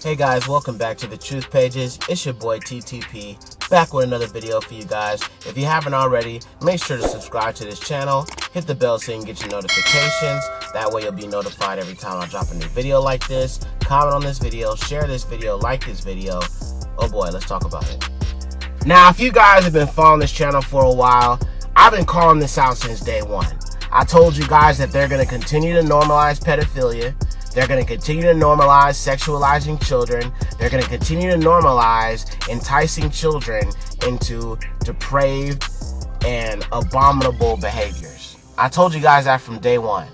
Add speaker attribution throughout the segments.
Speaker 1: Hey guys, welcome back to the Truth Pages. It's your boy TTP, back with another video for you guys. If you haven't already, make sure to subscribe to this channel, hit the bell so you can get your notifications. That way you'll be notified every time I drop a new video like this. Comment on this video, share this video, like this video. Oh boy, let's talk about it. Now, if you guys have been following this channel for a while, I've been calling this out since day one. I told you guys that they're going to continue to normalize pedophilia. They're going to continue to normalize sexualizing children. They're going to continue to normalize enticing children into depraved and abominable behaviors. I told you guys that from day one.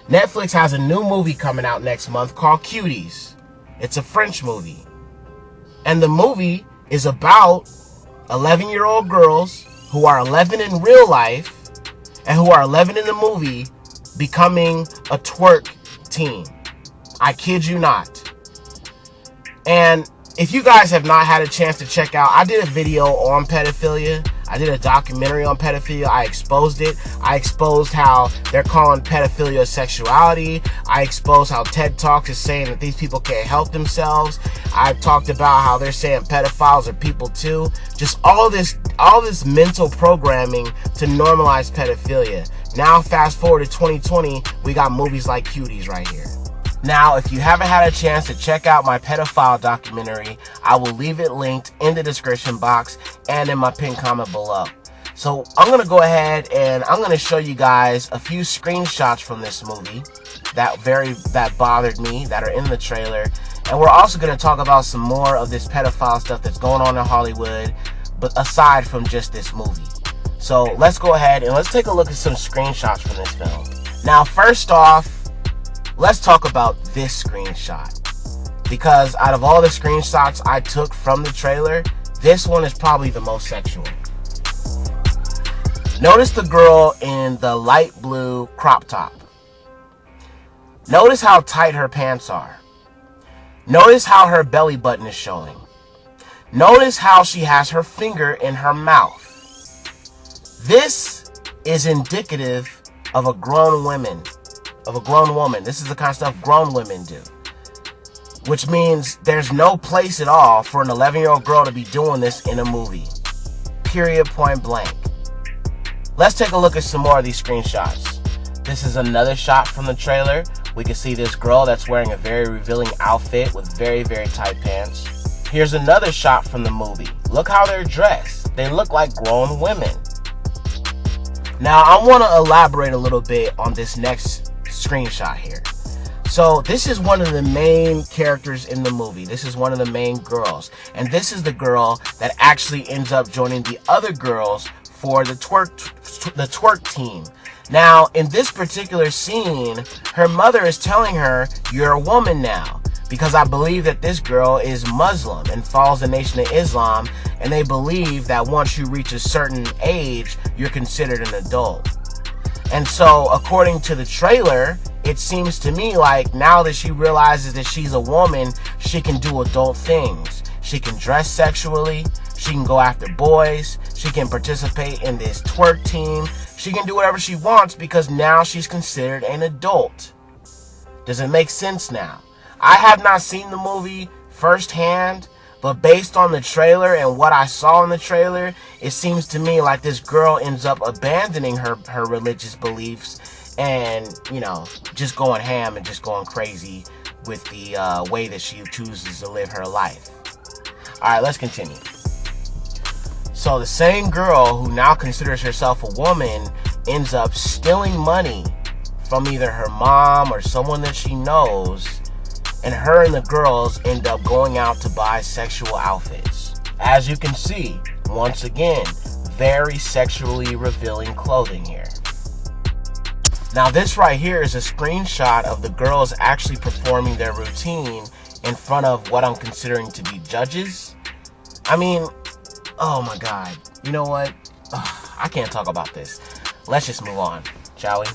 Speaker 1: Netflix has a new movie coming out next month called Cuties. It's a French movie. And the movie is about 11-year-old girls who are 11 in real life and who are 11 in the movie becoming a twerk teen. I kid you not. And if you guys have not had a chance to check out, I did a video on pedophilia. I did a documentary on pedophilia. I exposed it. I exposed how they're calling pedophilia sexuality. I exposed how TED Talks is saying that these people can't help themselves. I talked about how they're saying pedophiles are people too. Just all this mental programming to normalize pedophilia. Now fast forward to 2020, we got movies like Cuties right here. Now, if you haven't had a chance to check out my pedophile documentary, I will leave it linked in the description box and in my pinned comment below. So I'm going to go ahead and I'm going to show you guys a few screenshots from this movie that bothered me, that are in the trailer. And we're also going to talk about some more of this pedophile stuff that's going on in Hollywood, but aside from just this movie. So let's go ahead and let's take a look at some screenshots from this film. Now, first off, let's talk about this screenshot, because out of all the screenshots I took from the trailer, this one is probably the most sexual. Notice the girl in the light blue crop top. Notice how tight her pants are. Notice how her belly button is showing. Notice how she has her finger in her mouth. This is indicative of a grown woman. This is the kind of stuff grown women do. Which means there's no place at all for an 11-year-old girl to be doing this in a movie. Period, point blank. Let's take a look at some more of these screenshots. This is another shot from the trailer. We can see this girl that's wearing a very revealing outfit with very, very tight pants. Here's another shot from the movie. Look how they're dressed. They look like grown women. Now, I want to elaborate a little bit on this next screenshot here. So this is one of the main characters in the movie. This is one of the main girls, and this is the girl that actually ends up joining the other girls for the twerk team. Now, in this particular scene, her mother is telling her, "You're a woman now," because I believe that this girl is Muslim and follows the Nation of Islam, and they believe that once you reach a certain age, you're considered an adult. And so, according to the trailer, it seems to me like now that she realizes that she's a woman, she can do adult things. She can dress sexually, she can go after boys, she can participate in this twerk team, she can do whatever she wants because now she's considered an adult. Does it make sense now? I have not seen the movie firsthand, but based on the trailer and what I saw in the trailer, it seems to me like this girl ends up abandoning her religious beliefs and, just going ham and just going crazy with the way that she chooses to live her life. Alright, let's continue. So the same girl who now considers herself a woman ends up stealing money from either her mom or someone that she knows, and her and the girls end up going out to buy sexual outfits. As you can see, once again, very sexually revealing clothing here. Now this right here is a screenshot of the girls actually performing their routine in front of what I'm considering to be judges. I mean, oh my God. You know what? I can't talk about this. Let's just move on, shall we?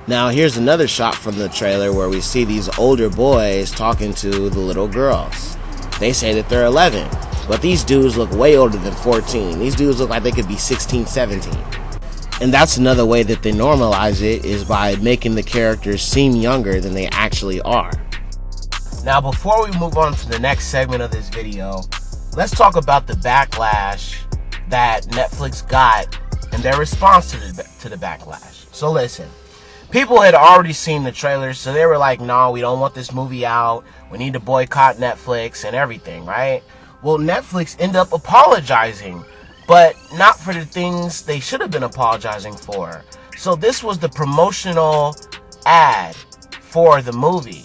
Speaker 1: Now here's another shot from the trailer where we see these older boys talking to the little girls. They say that they're 11, but these dudes look way older than 14. These dudes look like they could be 16, 17. And that's another way that they normalize it, is by making the characters seem younger than they actually are. Now, before we move on to the next segment of this video, let's talk about the backlash that Netflix got and their response to the backlash. So listen, people had already seen the trailers, so they were like, no, we don't want this movie out. We need to boycott Netflix and everything, right? Well, Netflix ended up apologizing, but not for the things they should have been apologizing for. So this was the promotional ad for the movie.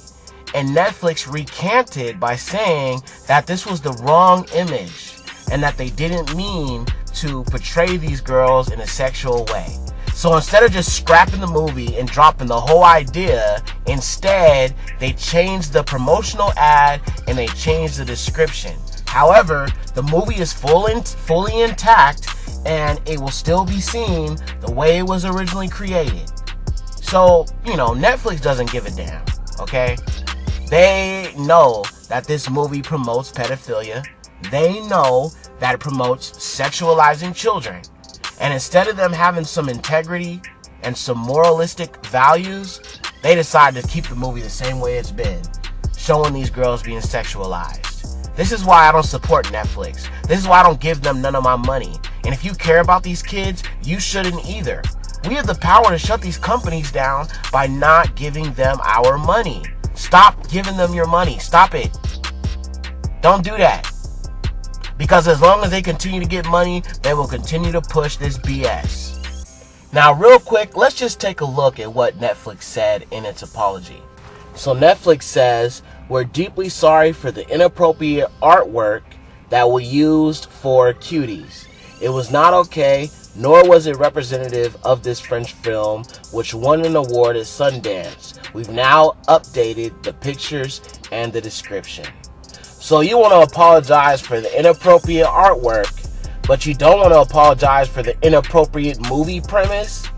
Speaker 1: And Netflix recanted by saying that this was the wrong image and that they didn't mean to portray these girls in a sexual way. So instead of just scrapping the movie and dropping the whole idea, instead they changed the promotional ad and they changed the description. However, the movie is fully intact and it will still be seen the way it was originally created. So, Netflix doesn't give a damn, okay? They know that this movie promotes pedophilia. They know that it promotes sexualizing children. And instead of them having some integrity and some moralistic values, they decided to keep the movie the same way it's been, showing these girls being sexualized. This is why I don't support Netflix. This is why I don't give them none of my money. And if you care about these kids, you shouldn't either. We have the power to shut these companies down by not giving them our money. Stop giving them your money. Stop it. Don't do that. Because as long as they continue to get money, they will continue to push this BS. Now, real quick, let's just take a look at what Netflix said in its apology. So Netflix says, we're deeply sorry for the inappropriate artwork that we used for Cuties. It was not okay, nor was it representative of this French film, which won an award at Sundance. We've now updated the pictures and the description. So you want to apologize for the inappropriate artwork, but you don't want to apologize for the inappropriate movie premise?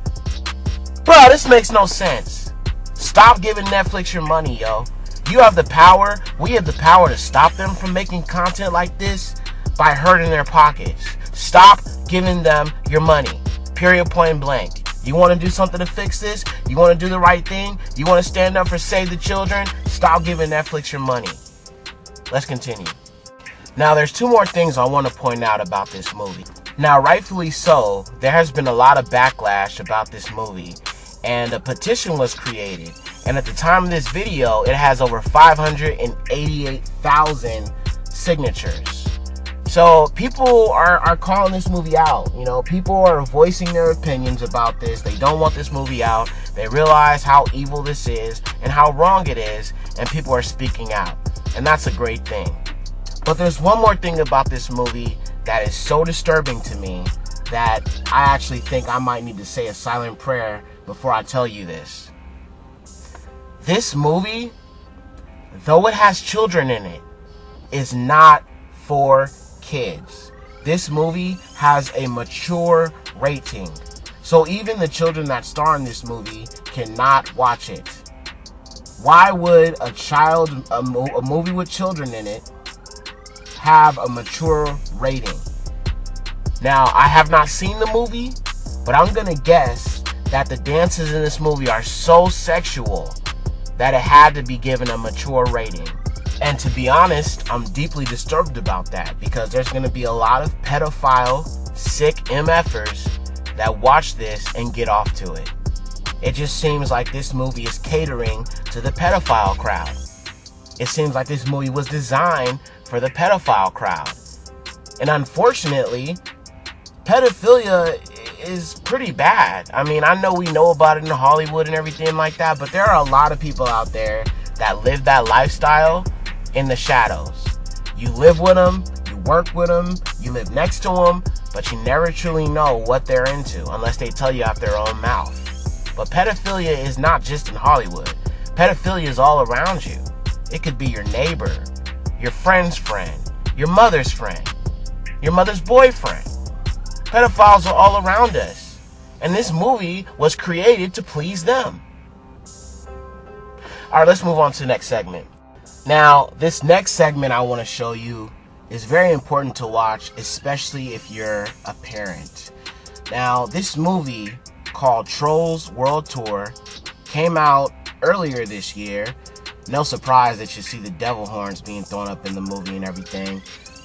Speaker 1: Bro, this makes no sense. Stop giving Netflix your money, yo. You have the power, we have the power to stop them from making content like this by hurting their pockets. Stop giving them your money. Period, point blank. You want to do something to fix this? You want to do the right thing? You want to stand up for Save the Children? Stop giving Netflix your money. Let's continue. Now, there's two more things I want to point out about this movie. Now, rightfully so, there has been a lot of backlash about this movie, and a petition was created. And at the time of this video, it has over 588,000 signatures. So people are calling this movie out. People are voicing their opinions about this. They don't want this movie out. They realize how evil this is and how wrong it is, and people are speaking out. And that's a great thing. But there's one more thing about this movie that is so disturbing to me that I actually think I might need to say a silent prayer before I tell you this. This movie, though it has children in it, is not for kids. This movie has a mature rating. So even the children that star in this movie cannot watch it. Why would a movie with children in it have a mature rating? Now, I have not seen the movie, but I'm gonna guess that the dances in this movie are so sexual that it had to be given a mature rating. And to be honest, I'm deeply disturbed about that, because there's going to be a lot of pedophile, sick MFers that watch this and get off to it. It just seems like this movie is catering to the pedophile crowd. It seems like this movie was designed for the pedophile crowd. And unfortunately, pedophilia is pretty bad. I mean, I know we know about it in Hollywood and everything like that, but there are a lot of people out there that live that lifestyle in the shadows. You live with them, you work with them, you live next to them, but you never truly know what they're into unless they tell you out their own mouth. But pedophilia is not just in Hollywood. Pedophilia is all around you. It could be your neighbor, your friend's friend, your mother's friend, your mother's boyfriend. Pedophiles are all around us. And this movie was created to please them. Alright, let's move on to the next segment. Now, this next segment I want to show you is very important to watch, especially if you're a parent. Now, this movie called Trolls World Tour came out earlier this year, No surprise that you see the devil horns being thrown up in the movie and everything.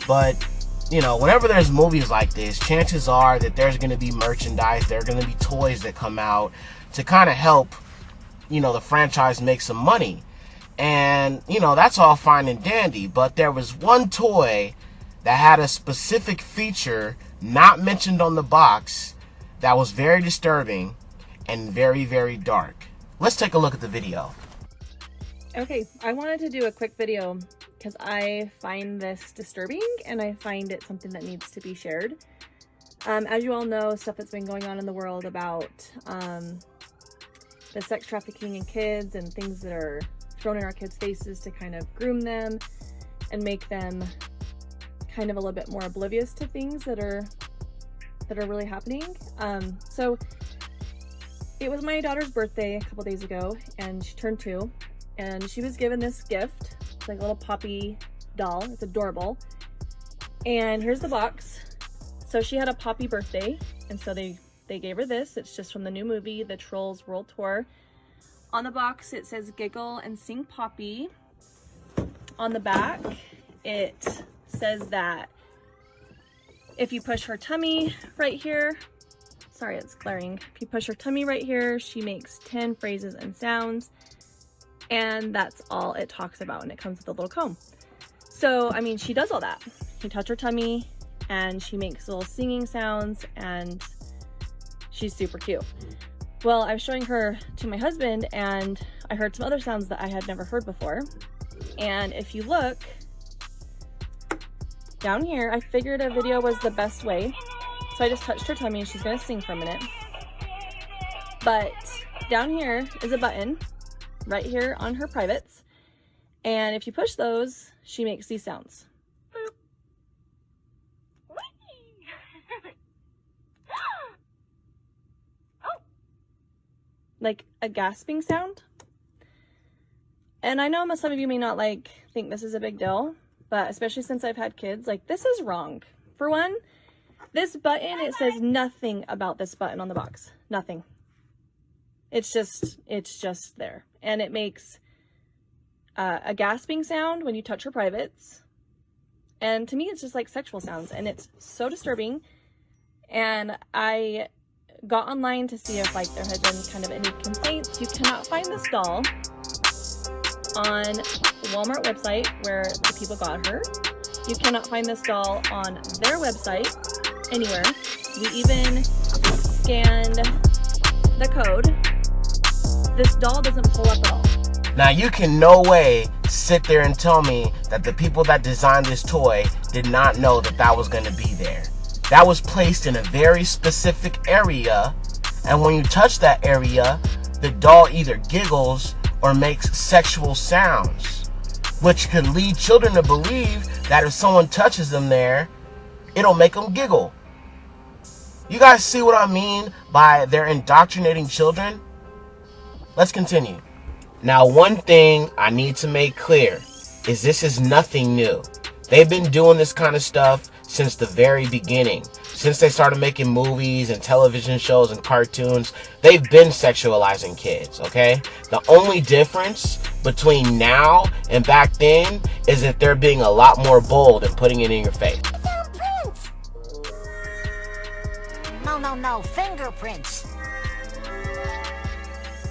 Speaker 1: But, you know, whenever there's movies like this, chances are that there's going to be merchandise, there are going to be toys that come out to kind of help, you know, the franchise make some money. And, you know, that's all fine and dandy. But there was one toy that had a specific feature not mentioned on the box that was very disturbing and very, very dark. Let's take a look at the video.
Speaker 2: Okay, I wanted to do a quick video because I find this disturbing and I find it something that needs to be shared. As you all know, stuff that's been going on in the world about the sex trafficking in kids and things that are thrown in our kids' faces to kind of groom them and make them kind of a little bit more oblivious to things that are really happening. So it was my daughter's birthday a couple days ago, and she turned 2, and she was given this gift. It's like a little Poppy doll. It's adorable. And here's the box. So she had a Poppy birthday, and so they gave her this. It's just from the new movie, The Trolls World Tour. On the box, it says "Giggle and Sing Poppy." On the back, it says that if you push her tummy right here, sorry, it's glaring. If you push her tummy right here, she makes 10 phrases and sounds. And that's all it talks about, and it comes with a little comb. So, I mean, she does all that. You touch her tummy, and she makes little singing sounds, and she's super cute. Well, I was showing her to my husband, and I heard some other sounds that I had never heard before. And if you look down here, I figured a video was the best way. So I just touched her tummy, and she's gonna sing for a minute. But down here is a button right here on her privates. And if you push those, she makes these sounds. Like a gasping sound. And I know some of you may not think this is a big deal, but especially since I've had kids, this is wrong. For one, this button, it says nothing about this button on the box. Nothing. It's just there. And it makes a gasping sound when you touch her privates. And to me, it's just like sexual sounds, and it's so disturbing. And I got online to see if there had been kind of any complaints. You cannot find this doll on Walmart website where the people got her. You cannot find this doll on their website anywhere. We even scanned the code. This doll doesn't pull up at all.
Speaker 1: Now, you can no way sit there and tell me that the people that designed this toy did not know that that was going to be there. That was placed in a very specific area, and when you touch that area, the doll either giggles or makes sexual sounds, which could lead children to believe that if someone touches them there, it'll make them giggle. You guys see what I mean by they're indoctrinating children? Let's continue. Now, one thing I need to make clear is this is nothing new. They've been doing this kind of stuff since the very beginning. Since they started making movies and television shows and cartoons, they've been sexualizing kids, okay? The only difference between now and back then is that they're being a lot more bold and putting it in your face.
Speaker 3: Fingerprints! No, fingerprints.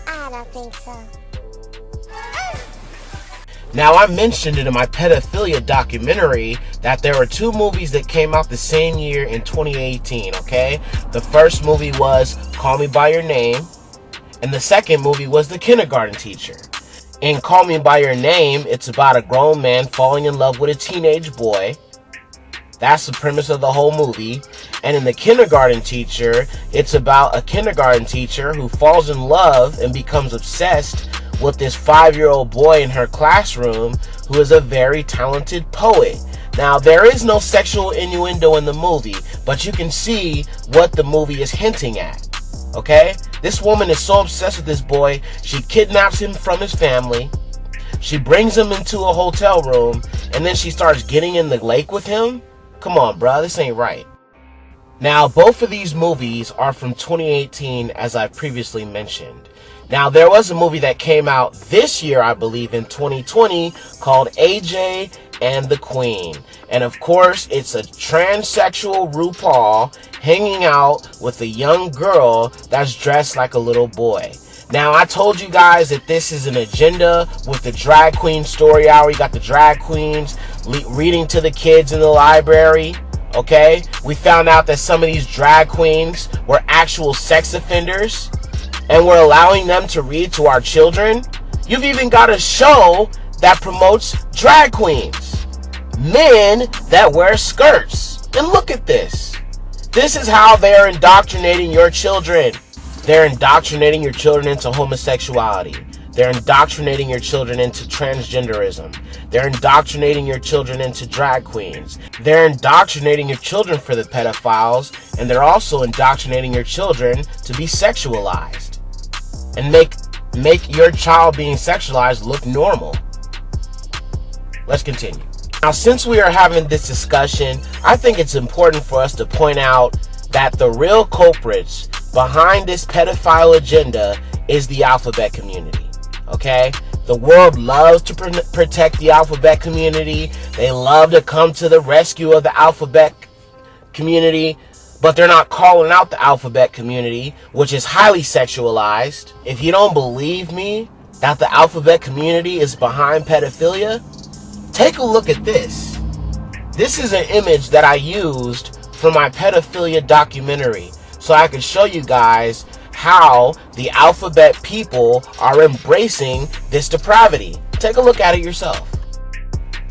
Speaker 3: I don't think so.
Speaker 1: Now, I mentioned it in my Paedophilia documentary that there were 2 movies that came out the same year in 2018, okay? The first movie was Call Me By Your Name, and the second movie was The Kindergarten Teacher. In Call Me By Your Name, it's about a grown man falling in love with a teenage boy. That's the premise of the whole movie. And in The Kindergarten Teacher, it's about a kindergarten teacher who falls in love and becomes obsessed with this 5-year-old boy in her classroom who is a very talented poet. Now, there is no sexual innuendo in the movie, but you can see what the movie is hinting at, okay? This woman is so obsessed with this boy, she kidnaps him from his family, she brings him into a hotel room, and then she starts getting in the lake with him? Come on, bruh, this ain't right. Now, both of these movies are from 2018, as I previously mentioned. Now, there was a movie that came out this year, I believe, in 2020, called AJ and the Queen. And of course, it's a transsexual RuPaul hanging out with a young girl that's dressed like a little boy. Now, I told you guys that this is an agenda with the drag queen story hour. You got the drag queens reading to the kids in the library. Okay? We found out that some of these drag queens were actual sex offenders, and we're allowing them to read to our children. You've even got a show that promotes drag queens, men that wear skirts. And look at this. This is how they're indoctrinating your children. They're indoctrinating your children into homosexuality. They're indoctrinating your children into transgenderism. They're indoctrinating your children into drag queens. They're indoctrinating your children for the pedophiles, and they're also indoctrinating your children to be sexualized and make your child being sexualized look normal. Let's continue. Now, since we are having this discussion, I think it's important for us to point out that the real culprits behind this pedophile agenda is the alphabet community. Okay? The world loves to protect the alphabet community. They love to come to the rescue of the alphabet community, but they're not calling out the alphabet community, which is highly sexualized. If you don't believe me that the alphabet community is behind pedophilia, take a look at this. This is an image that I used for my PedoPhilia documentary, so I could show you guys how the alphabet people are embracing this depravity. Take a look at it yourself.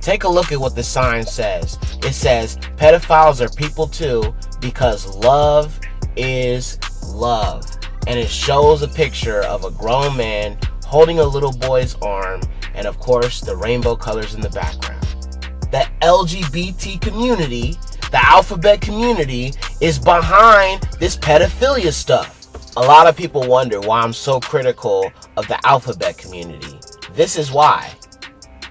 Speaker 1: Take a look at what the sign says. It says, pedophiles are people too, because love is love. And it shows a picture of a grown man holding a little boy's arm, and of course the rainbow colors in the background. The LGBT community, the alphabet community, is behind this pedophilia stuff. A lot of people wonder why I'm so critical of the alphabet community. This is why.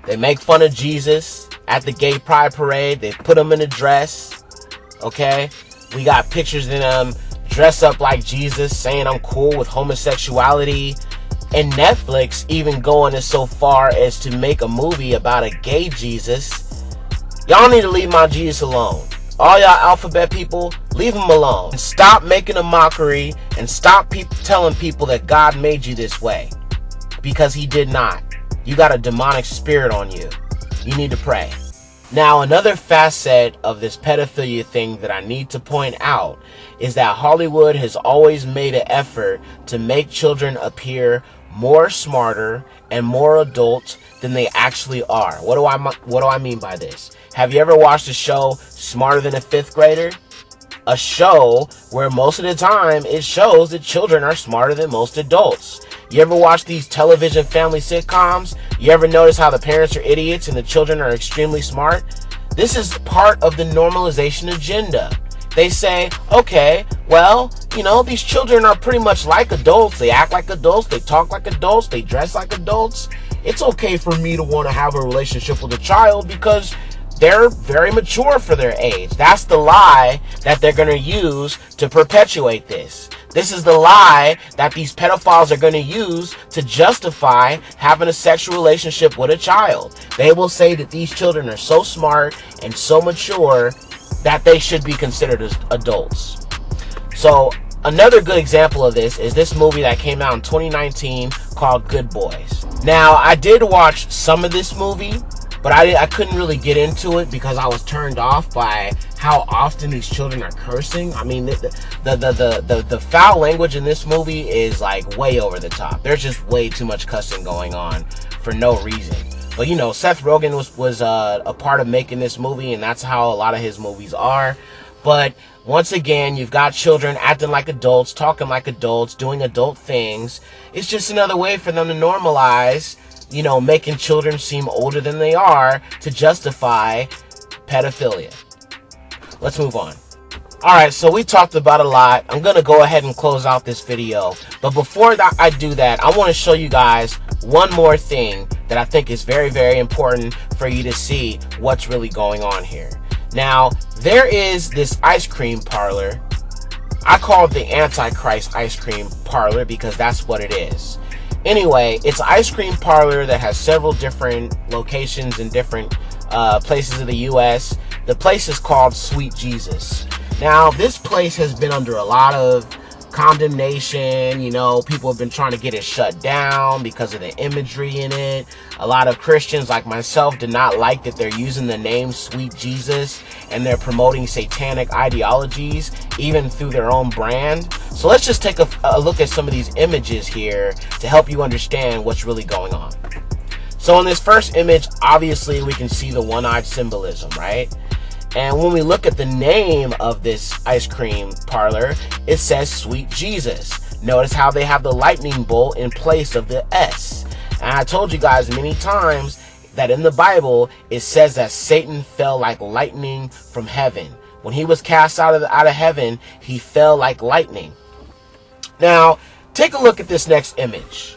Speaker 1: They make fun of Jesus at the gay pride parade. They put him in a dress. Okay? We got pictures of them dress up like Jesus, saying I'm cool with homosexuality. And Netflix even going as so far as to make a movie about a gay Jesus. Y'all need to leave my Jesus alone. All y'all alphabet people, leave him alone. And stop making a mockery, and stop telling people that God made you this way. Because he did not. You got a demonic spirit on you. You need to pray. Now, another facet of this pedophilia thing that I need to point out is that Hollywood has always made an effort to make children appear more smarter and more adult than they actually are. What do I mean by this? Have you ever watched a show Smarter Than a Fifth Grader? A show where most of the time it shows that children are smarter than most adults. You ever watch these television family sitcoms? You ever notice how the parents are idiots and the children are extremely smart? This is part of the normalization agenda. They say, okay, well, you know, these children are pretty much like adults. They act like adults. They talk like adults. They dress like adults. It's okay for me to want to have a relationship with a child because they're very mature for their age. That's the lie that they're going to use to perpetuate this. This is the lie that these pedophiles are going to use to justify having a sexual relationship with a child. They will say that these children are so smart and so mature that they should be considered as adults. So another good example of this is this movie that came out in 2019 called Good Boys. Now, I did watch some of this movie, but I couldn't really get into it because I was turned off by how often these children are cursing. I mean, the foul language in this movie is like way over the top. There's just way too much cussing going on for no reason. But you know, Seth Rogen was a part of making this movie, and that's how a lot of his movies are. But once again, you've got children acting like adults, talking like adults, doing adult things. It's just another way for them to normalize, you know, making children seem older than they are to justify pedophilia. Let's move on. Alright, so we talked about a lot. I'm going to go ahead and close out this video. But before I do that, I want to show you guys one more thing that I think is very, very important for you to see what's really going on here. Now, there is this ice cream parlor. I call it the Antichrist ice cream parlor because that's what it is. Anyway, it's an ice cream parlor that has several different locations in different places of the U.S. The place is called Sweet Jesus. Now, this place has been under a lot of condemnation. You know, people have been trying to get it shut down because of the imagery in it. A lot of Christians like myself did not like that they're using the name Sweet Jesus and they're promoting satanic ideologies even through their own brand. So let's just take a look at some of these images here to help you understand what's really going on. So in this first image, obviously we can see the one-eyed symbolism, right? And when we look at the name of this ice cream parlor, it says Sweet Jesus. Notice how they have the lightning bolt in place of the S. And I told you guys many times that in the Bible, it says that Satan fell like lightning from heaven. When he was cast out of heaven, he fell like lightning. Now, take a look at this next image.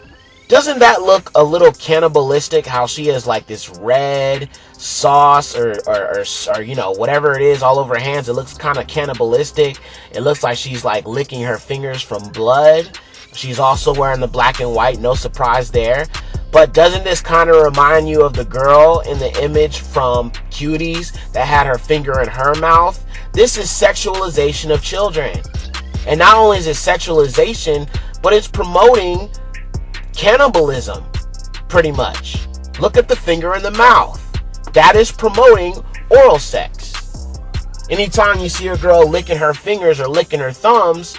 Speaker 1: Doesn't that look a little cannibalistic, how she has like this red sauce or you know, whatever it is all over her hands? It looks kind of cannibalistic. It looks like she's like licking her fingers from blood. She's also wearing the black and white, no surprise there. But doesn't this kind of remind you of the girl in the image from Cuties that had her finger in her mouth? This is sexualization of children. And not only is it sexualization, but it's promoting cannibalism, pretty much. Look at the finger in the mouth. That is promoting oral sex. Anytime you see a girl licking her fingers or licking her thumbs,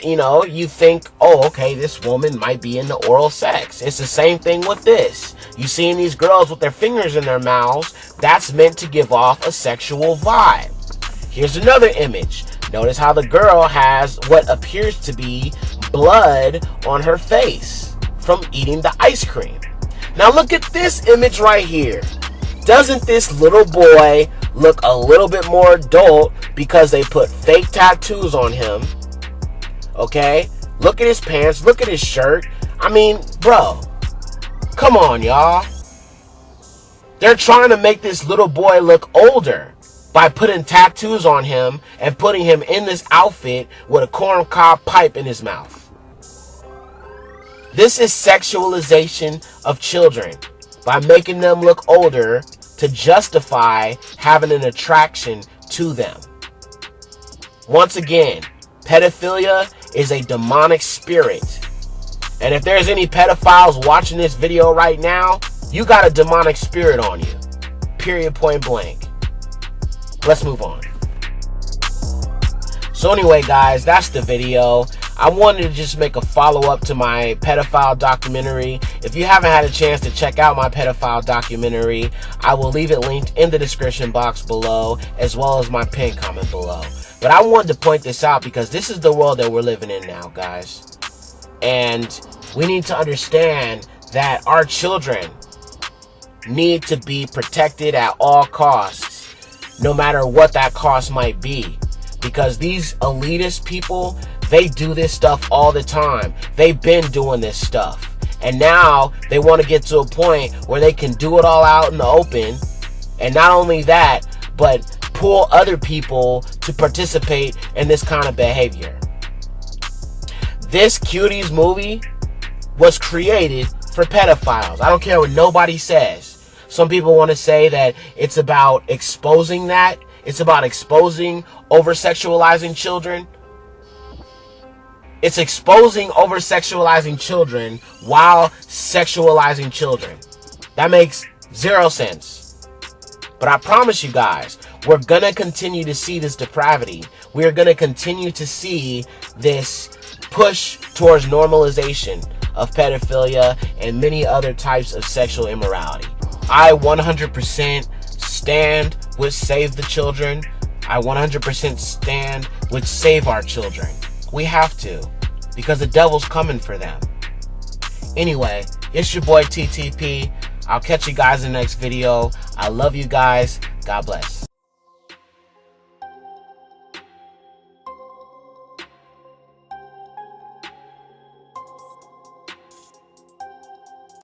Speaker 1: you know, you think, oh, okay, this woman might be into oral sex. It's the same thing with this. You seeing these girls with their fingers in their mouths, that's meant to give off a sexual vibe. Here's another image. Notice how the girl has what appears to be blood on her face from eating the ice cream. Now look at this image right here. Doesn't this little boy look a little bit more adult because they put fake tattoos on him? Okay? Look at his pants. Look at his shirt. I mean, bro, come on, y'all. They're trying to make this little boy look older by putting tattoos on him and putting him in this outfit with a corncob pipe in his mouth. This is sexualization of children by making them look older to justify having an attraction to them. Once again, pedophilia is a demonic spirit. And if there's any pedophiles watching this video right now, you got a demonic spirit on you. Period, point blank. Let's move on. So anyway, guys, that's the video. I wanted to just make a follow-up to my pedophile documentary. If you haven't had a chance to check out my pedophile documentary, I will leave it linked in the description box below, as well as my pinned comment below. But I wanted to point this out because this is the world that we're living in now, guys. And we need to understand that our children need to be protected at all costs, no matter what that cost might be. Because these elitist people, they do this stuff all the time. They've been doing this stuff. And now they want to get to a point where they can do it all out in the open. And not only that, but pull other people to participate in this kind of behavior. This Cuties movie was created for pedophiles. I don't care what nobody says. Some people want to say that it's about exposing that. It's about exposing over-sexualizing children. It's exposing over-sexualizing children while sexualizing children. That makes zero sense. But I promise you guys, we're going to continue to see this depravity. We're going to continue to see this push towards normalization of pedophilia and many other types of sexual immorality. I 100% stand with Save the Children. I 100% stand with Save Our Children. We have to, because the devil's coming for them. Anyway, it's your boy TTP. I'll catch you guys in the next video. I love you guys. God bless.